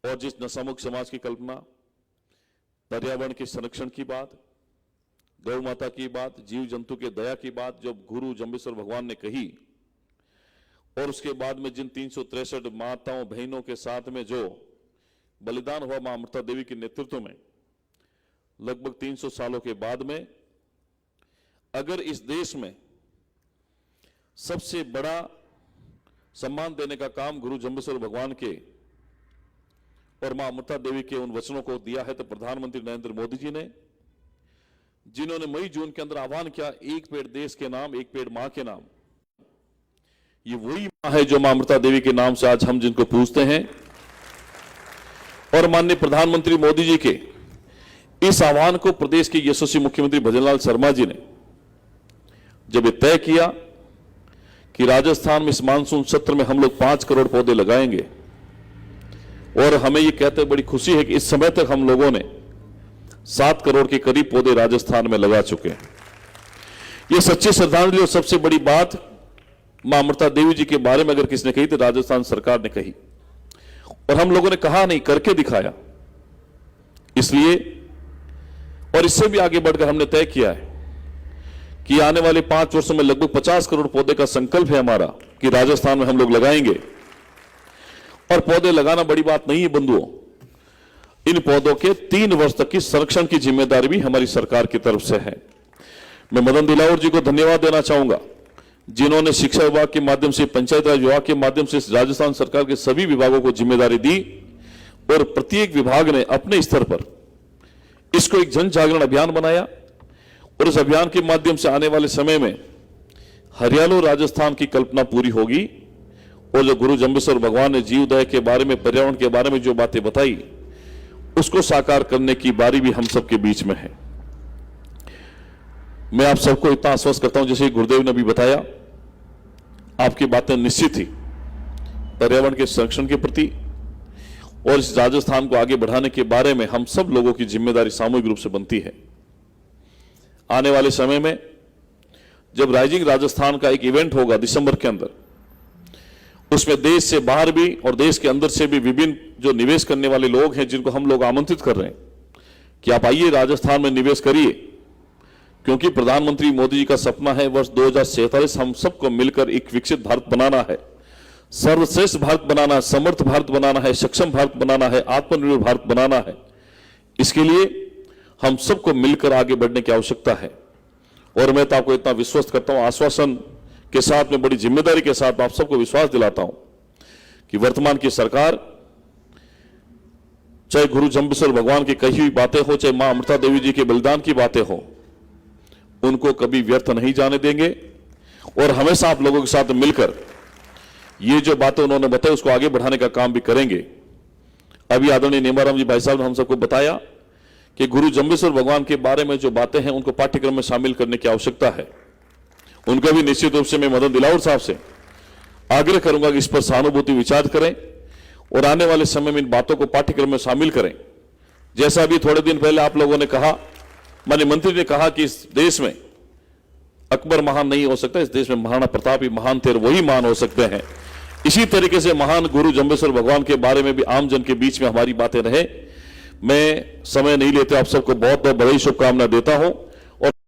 और जिस नशामुक्त समाज की कल्पना, पर्यावरण के संरक्षण की बात, गौ माता की बात, जीव जंतु के दया की बात जब गुरु जम्बेश्वर भगवान ने कही, और उसके बाद में जिन 363 माताओं बहनों के साथ में जो बलिदान हुआ मां अमृता देवी के नेतृत्व में, लगभग 300 सालों के बाद में अगर इस देश में सबसे बड़ा सम्मान देने का काम गुरु जम्बेश्वर भगवान के और मां अमृता देवी के उन वचनों को दिया है, तो प्रधानमंत्री नरेंद्र मोदी जी ने, जिन्होंने मई जून के अंदर आह्वान किया, एक पेड़ देश के नाम, एक पेड़ मां के नाम, ये वही मां है जो मां अमृता देवी के नाम से आज हम जिनको पूजते हैं। और माननीय प्रधानमंत्री मोदी जी के इस आह्वान को प्रदेश के यशस्वी मुख्यमंत्री भजनलाल शर्मा जी ने जब ये तय किया कि राजस्थान में इस मानसून सत्र में हम लोग 5 करोड़ पौधे लगाएंगे, और हमें ये कहते बड़ी खुशी है कि इस समय तक हम लोगों ने 7 करोड़ के करीब पौधे राजस्थान में लगा चुके हैं। ये सच्ची श्रद्धांजलि और सबसे बड़ी बात मां अमृता देवी जी के बारे में अगर किसने कही तो राजस्थान सरकार ने कही, और हम लोगों ने कहा नहीं, करके दिखाया। इसलिए और इससे भी आगे बढ़कर हमने तय किया है कि आने वाले 5 वर्षों में लगभग 50 करोड़ पौधे का संकल्प है हमारा कि राजस्थान में हम लोग लगाएंगे। और पौधे लगाना बड़ी बात नहीं है बंधुओं, इन पौधों के 3 वर्ष तक की संरक्षण की जिम्मेदारी भी हमारी सरकार की तरफ से है। मैं मदन दिलावर जी को धन्यवाद देना चाहूंगा, जिन्होंने शिक्षा विभाग के माध्यम से, पंचायत राज विभाग के माध्यम से राजस्थान सरकार के सभी विभागों को जिम्मेदारी दी, और प्रत्येक विभाग ने अपने स्तर पर इसको एक जन जागरण अभियान बनाया, और इस अभियान के माध्यम से आने वाले समय में हरियालो राजस्थान की कल्पना पूरी होगी। और जो गुरु जम्बेश्वर भगवान ने जीवदया के बारे में, पर्यावरण के बारे में जो बातें बताई, उसको साकार करने की बारी भी हम सबके बीच में है। मैं आप सबको इतना आश्वस्त करता हूं, जैसे गुरुदेव ने भी बताया, आपकी बातें निश्चित ही पर्यावरण के संरक्षण के प्रति और इस राजस्थान को आगे बढ़ाने के बारे में हम सब लोगों की जिम्मेदारी सामूहिक रूप से बनती है। आने वाले समय में जब राइजिंग राजस्थान का एक इवेंट होगा दिसंबर के अंदर, उसमें देश से बाहर भी और देश के अंदर से भी विभिन्न जो निवेश करने वाले लोग हैं, जिनको हम लोग आमंत्रित कर रहे हैं कि आप आइए राजस्थान में निवेश करिए, क्योंकि प्रधानमंत्री मोदी जी का सपना है वर्ष 2047 हम सबको मिलकर एक विकसित भारत बनाना है, सर्वश्रेष्ठ भारत बनाना है, समर्थ भारत बनाना है, सक्षम भारत बनाना है, आत्मनिर्भर भारत बनाना है। इसके लिए हम सबको मिलकर आगे बढ़ने की आवश्यकता है। और मैं तो आपको इतना विश्वास करता हूं, आश्वासन के साथ में, बड़ी जिम्मेदारी के साथ आप सबको विश्वास दिलाता हूं कि वर्तमान की सरकार, चाहे गुरु जम्बेश्वर भगवान की कही हुई बातें हो, चाहे मां अमृता देवी जी के बलिदान की बातें हो, उनको कभी व्यर्थ नहीं जाने देंगे। और हमेशा आप लोगों के साथ मिलकर ये जो बातें उन्होंने बताई उसको आगे बढ़ाने का काम भी करेंगे। अभी आदरणीय नेमाराम जी भाई साहब ने हम सबको बताया कि गुरु जम्बेश्वर भगवान के बारे में जो बातें हैं उनको पाठ्यक्रम में शामिल करने की आवश्यकता है। उनका भी निश्चित रूप से मैं मदन दिलावर साहब से आग्रह करूंगा कि इस पर सहानुभूति विचार करें और आने वाले समय में इन बातों को पाठ्यक्रम में शामिल करें। जैसा अभी थोड़े दिन पहले आप लोगों ने कहा, माननीय मंत्री ने कहा कि इस देश में अकबर महान नहीं हो सकता, इस देश में महाराणा प्रताप ही महान थे और वही महान हो सकते हैं। इसी तरीके से महान गुरु जम्बेश्वर भगवान के बारे में भी आम जन के बीच में हमारी बातें रहे। मैं समय नहीं लेते, आप सबको बहुत बहुत बड़ी शुभकामना देता हूं।